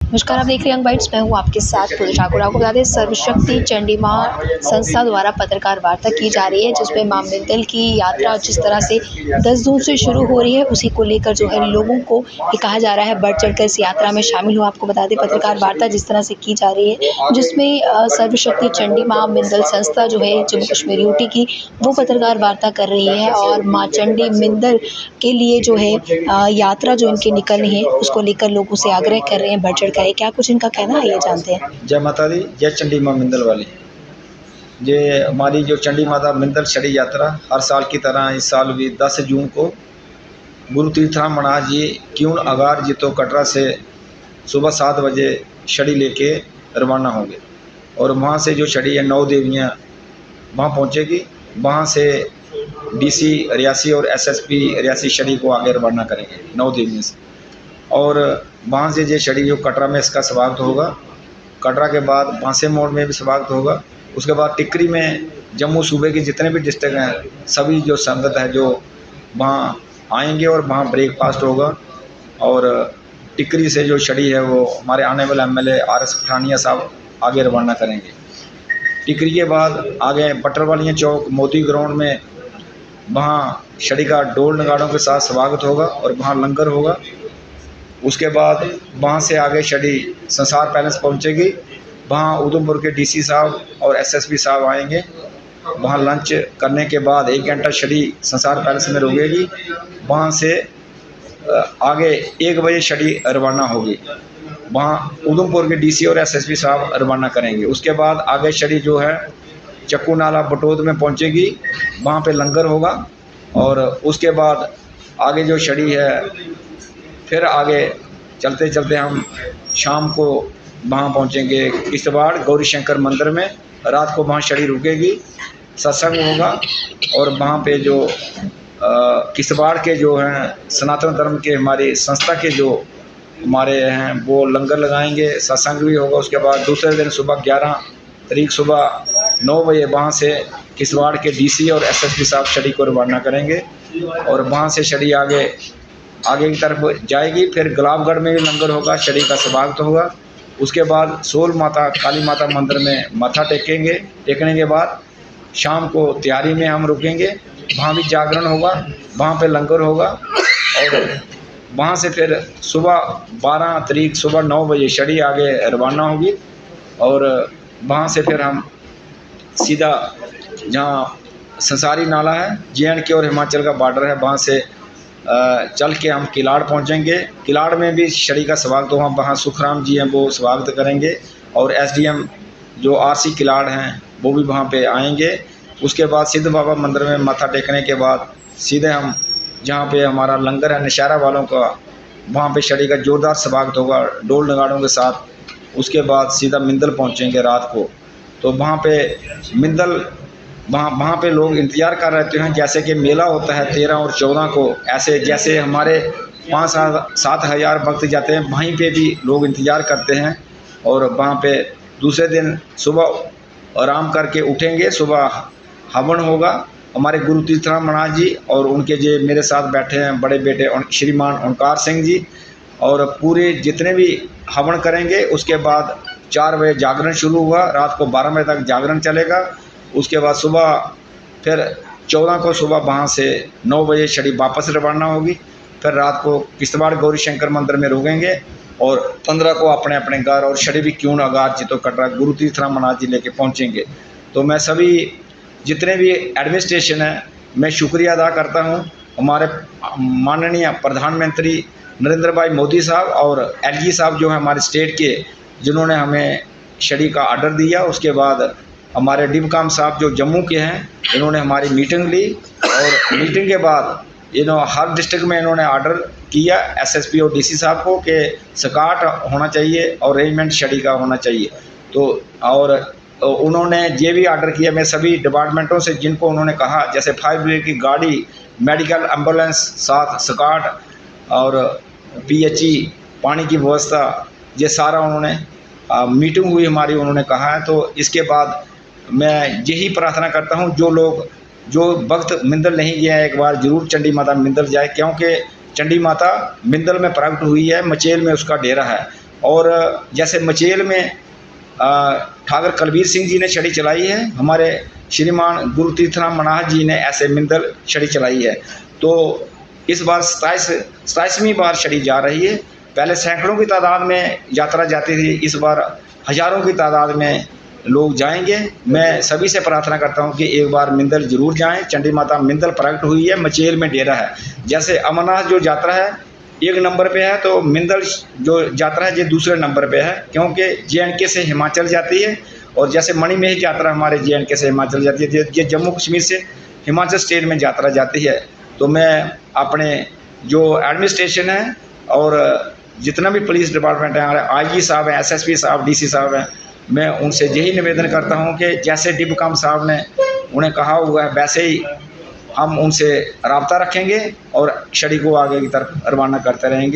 नमस्कार, आप देख रहे हैं यंग बाइट्स। मैं हूँ आपके साथ पूजा ठाकुर। आपको बता दें, सर्वशक्ति चंडी मां संस्था द्वारा पत्रकार वार्ता की जा रही है, जिसमें मां मिंदल की यात्रा जिस तरह से 10 जून से शुरू हो रही है, उसी को लेकर जो है लोगों को ये कहा जा रहा है बढ़ चढ़कर इस यात्रा में शामिल हो। आपको बता दें, पत्रकार वार्ता जिस तरह से की जा रही है, जिसमें सर्वशक्ति चंडी मां मिंदल संस्था जो है जम्मू कश्मीर यूटी की, वो पत्रकार वार्ता कर रही है और मां चंडी मिंदल के लिए जो है यात्रा जो इनकी निकल रही है, उसको लेकर लोग उसे आग्रह कर रहे हैं बढ़ चढ़ कर। क्या कुछ इनका कहना है, ये जानते हैं। जय माता दी, जय चंडी मां मिंदल वाली। ये हमारी जो चंडी माता मिंदल छड़ी यात्रा हर साल की तरह इस साल भी 10 जून को गुरु तीर्थराम महाराज जी क्यून अगार जीतो कटरा से सुबह 7 बजे छड़ी लेके रवाना होंगे और वहाँ से जो छड़ी है 9 देवियाँ वहाँ पहुँचेगी। वहाँ से डीसी रियासी और एसएसपी रियासी छड़ी को आगे रवाना करेंगे 9 देवियों से, और वहाँ से जो छड़ी जो कटरा में इसका स्वागत होगा। कटरा के बाद बांसे मोड़ में भी स्वागत होगा। उसके बाद टिकरी में जम्मू सूबे के जितने भी डिस्ट्रिक्ट हैं सभी जो संगत है जो वहाँ आएंगे और वहाँ ब्रेकफास्ट होगा। और टिकरी से जो छड़ी है वो हमारे आने वाले एमएलए आरएस पठानिया साहब आगे रवाना करेंगे। टिकरी के बाद आगे बटरवालियाँ चौक मोती ग्राउंड में वहाँ छड़ी का डोल नगाड़ों के साथ स्वागत होगा और वहाँ लंगर होगा। उसके बाद वहाँ से आगे छड़ी संसार पैलेस पहुँचेगी। वहाँ उधमपुर के डीसी साहब और एसएसपी साहब आएंगे। वहाँ लंच करने के बाद 1 घंटा छड़ी संसार पैलेस में रुकेगी। वहाँ से आगे 1 बजे छड़ी रवाना होगी। वहाँ उधमपुर के डीसी और एसएसपी साहब रवाना करेंगे। उसके बाद आगे छड़ी जो है चक्कू नाला बटोद में पहुँचेगी, वहाँ पे लंगर होगा। और उसके बाद आगे जो छड़ी है फिर आगे चलते चलते हम शाम को वहाँ पहुँचेंगे किश्तवाड़ गौरी शंकर मंदिर में। रात को वहाँ छड़ी रुकेगी, सत्संग होगा और वहाँ पे जो किश्तवाड़ के जो हैं सनातन धर्म के हमारी संस्था के जो हमारे हैं वो लंगर लगाएंगे, सत्संग भी होगा। उसके बाद दूसरे दिन सुबह 11 तारीख सुबह 9 बजे वहाँ से किश्तवाड़ के डीसी और एसएसपी साहब छड़ी को रवाना करेंगे और वहाँ से छड़ी आगे की तरफ जाएगी। फिर गुलाबगढ़ में भी लंगर होगा, छड़ी का स्वागत होगा। उसके बाद सोल माता काली माता मंदिर में माथा टेकेंगे। टेकने के बाद शाम को तैयारी में हम रुकेंगे, वहाँ भी जागरण होगा, वहाँ पे लंगर होगा। और वहाँ से फिर सुबह 12 तारीख सुबह 9 बजे छड़ी आगे रवाना होगी और वहाँ से फिर हम सीधा जहाँ संसारी नाला है JNK और हिमाचल का बॉर्डर है, वहाँ से चल के हम किलाड़ पहुंचेंगे। किलाड़ में भी छड़ी का स्वागत होगा। वहाँ सुखराम जी हैं वो स्वागत करेंगे और SDM जो RC किलाड़ हैं वो भी वहाँ पे आएंगे। उसके बाद सिद्ध बाबा मंदिर में माथा टेकने के बाद सीधे हम जहाँ पे हमारा लंगर है नशारा वालों का, वहाँ पे छड़ी का जोरदार स्वागत होगा डोल नगाड़ों के साथ। उसके बाद सीधा मिंदल पहुँचेंगे रात को। तो वहाँ पे मिंदल वहाँ पे लोग इंतज़ार कर रहते हैं, जैसे कि मेला होता है 13 और 14 को, ऐसे जैसे हमारे 5-7 हज़ार भक्त जाते हैं वहीं पे भी लोग इंतज़ार करते हैं। और वहाँ पे दूसरे दिन सुबह आराम करके उठेंगे, सुबह हवन होगा। हमारे गुरु तीर्थराम महाराज जी और उनके जो मेरे साथ बैठे हैं बड़े बेटे श्रीमान ओंकार सिंह जी, और पूरे जितने भी हवन करेंगे। उसके बाद 4 बजे जागरण शुरू हुआ, रात को 12 बजे तक जागरण चलेगा। उसके बाद सुबह फिर 14 को सुबह वहाँ से 9 बजे छड़ी वापस रवाना होगी। फिर रात को किश्तवाड़ गौरी शंकर मंदिर में रुकेंगे और 15 को अपने अपने घर और छड़ी भी क्यों अगार जीतो कटरा गुरु तीर्थराम महाराज जी लेके पहुँचेंगे। तो मैं सभी जितने भी एडमिनिस्ट्रेशन है मैं शुक्रिया अदा करता हूँ। हमारे माननीय प्रधानमंत्री नरेंद्र भाई मोदी साहब और LG साहब जो है हमारे स्टेट के, जिन्होंने हमें छड़ी का आर्डर दिया। उसके बाद हमारे डिबकाम साहब जो जम्मू के हैं, इन्होंने हमारी मीटिंग ली और मीटिंग के बाद हर डिस्ट्रिक्ट में इन्होंने आर्डर किया SSP और DC साहब को कि स्काट होना चाहिए और अरेंजमेंट छड़ी का होना चाहिए। तो और उन्होंने ये भी आर्डर किया, मैं सभी डिपार्टमेंटों से जिनको उन्होंने कहा, जैसे फायर ब्रिगेड की गाड़ी, मेडिकल एम्बुलेंस, साथ स्काट और PHE पानी की व्यवस्था, ये सारा उन्होंने मीटिंग हुई हमारी, उन्होंने कहा है। तो इसके बाद मैं यही प्रार्थना करता हूँ जो लोग जो भक्त मिंदल नहीं गया है एक बार ज़रूर चंडी माता मिंदल जाए, क्योंकि चंडी माता मिंदल में प्रकट हुई है, मचेल में उसका डेरा है। और जैसे मचेल में ठाकर कलबीर सिंह जी ने छड़ी चलाई है, हमारे श्रीमान गुरु तीर्थराम मनाहत जी ने ऐसे मिंदल छड़ी चलाई है। तो इस बार 27वीं बार छड़ी जा रही है। पहले सैकड़ों की तादाद में यात्रा जाती थी, इस बार हज़ारों की तादाद में लोग जाएंगे। मैं सभी से प्रार्थना करता हूं कि एक बार मिंदल ज़रूर जाएं। चंडी माता मिंदल प्रकट हुई है, मचेल में डेरा है। जैसे अमरनाथ जो यात्रा है 1 नंबर पे है, तो मिंदल जो यात्रा है ये दूसरे नंबर पे है, क्योंकि JNK से हिमाचल जाती है। और जैसे मणिमहेश यात्रा हमारे JNK से हिमाचल जाती है, ये जम्मू कश्मीर से हिमाचल स्टेट में यात्रा जाती है। तो मैं अपने जो एडमिनिस्ट्रेशन है और जितना भी पुलिस डिपार्टमेंट है, IG साहब हैं, SSP साहब, DC साहब हैं, मैं उनसे यही निवेदन करता हूं कि जैसे डिबकम साहब ने उन्हें कहा हुआ है वैसे ही हम उनसे राब्ता रखेंगे और छड़ी को आगे की तरफ रवाना करते रहेंगे।